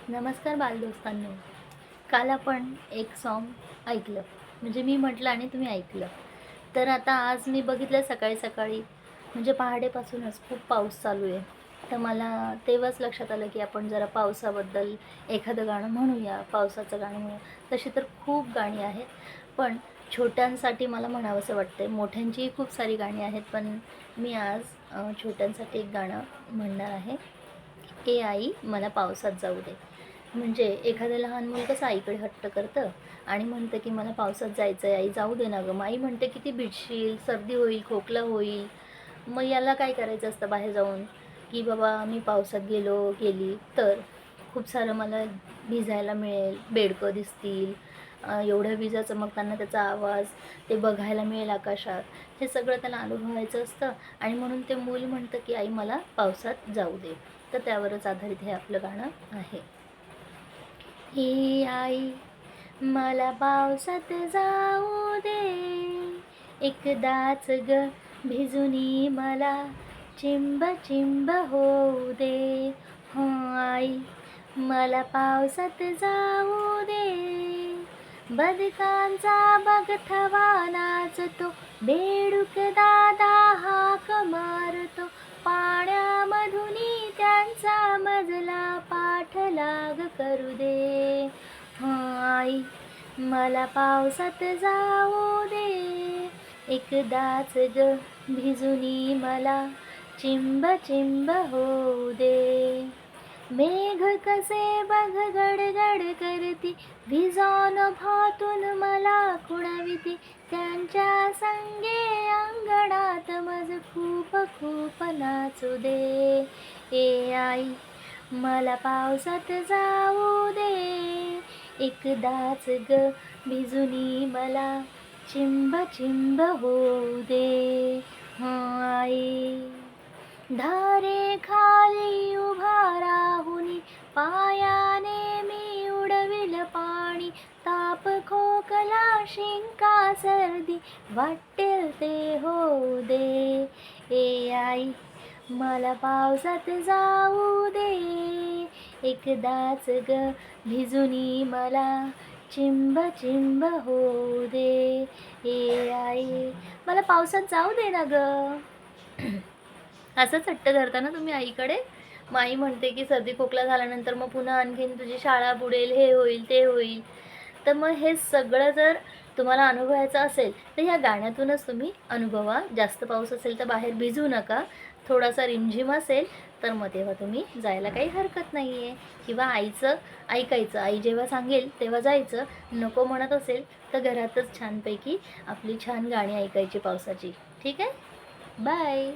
नमस्कार बालदोस्तांनो. काल आपण एक सॉन्ग ऐकलं, म्हणजे मी म्हटलं आणि तुम्ही ऐकलं. तर आता आज मी बघितलं सकाळी-सकाळी, म्हणजे पहाटेपासूनच खूप पाऊस चालू आहे. तर मला तेव्हाच लक्षात आलं, की आपण जरा पावसाबद्दल एखादं गाणं म्हणूया, पावसाचं गाणं म्हणूया. तशी तर खूप गाणी आहेत, पण छोट्यांसाठी मला म्हणावंसं वाटतंय. मोठ्यांचीही खूप सारी गाणी आहेत, पण मी आज छोट्यांसाठी एक गाणं म्हणणार आहे. "ए आई मला पावसात जाऊ दे." म्हणजे एखादं लहान मूल कसं आईकडे हट्ट करतं आणि म्हणतं की मला पावसात जायचं आहे, आई जाऊ दे ना गं. आई म्हणते किती भिजशील, सर्दी होईल, खोकला होईल. मग याला काय करायचं असतं बाहेर जाऊन, की बाबा मी पावसात गेली तर खूप सारं मला भिजायला मिळेल, बेडकं दिसतील, एवढ्या विजा चमकताना त्याचा आवाज, ते बघायला मिळेल आकाशात. हे सगळं त्याला अनुभवायचं असतं आणि म्हणून ते मूल म्हणतं की आई मला पावसात जाऊ दे. तर त्यावरच आधारित हे आपलं गाणं आहे. ही आई मला पावसात जाऊ दे, एकदाच ग भिजुनी मला चिंब चिंब होऊ दे. हो आई मला पावसात जाऊ दे, बदकांचा बगठवा नाचतो, बेडूक दादा हाक मारतो, पाण्यामधुनी त्यांचा मजला पाठलाग करू दे. आई मला पावसात जाऊ दे, एकदाच ग भिजुनी मला चिंब चिंब होऊ दे. मेघ कसे बघ गडगड करती, विजान भातून मला खुणाविती, त्यांच्या संगे अंगणात मज खूप खूप नाचू दे. ए आई मला पावसात जाऊ दे, एकदाच ग भिजुनी मला चिंब चिंब होऊ दे. आई धारे खाली उभा राहुनी, पायाने मी उडविल पाणी, ताप खोकला शिंका सर्दी वाटेल ते होऊ दे. ए आई मला पावसात जाऊ दे, एकदाच ग भिजुनी मला चिंब चिंब होऊ दे. ए आई मला पावसात जाऊ दे ना ग. असंच हट्ट धरता ना तुम्ही आईकडे? मग आई म्हणते की सर्दी खोकला झाल्यानंतर मग पुन्हा आणखीन तुझी शाळा बुडेल, हे होईल, ते होईल. तर मग हे सगळं जर तुम्हाला अनुभवायचं असेल, तर ह्या गाण्यातूनच तुम्ही अनुभवा. जास्त पाऊस असेल तर बाहेर भिजू नका. थोडासा रिमझिम असेल, तर मग तेव्हा तुम्ही जायला काही हरकत नाही आहे. किंवा आईचं ऐकायचं. आई जेव्हा सांगेल तेव्हा जायचं. नको म्हणत असेल, तर घरातच छानपैकी आपली छान गाणी ऐकायची पावसाची. ठीक आहे? बाय.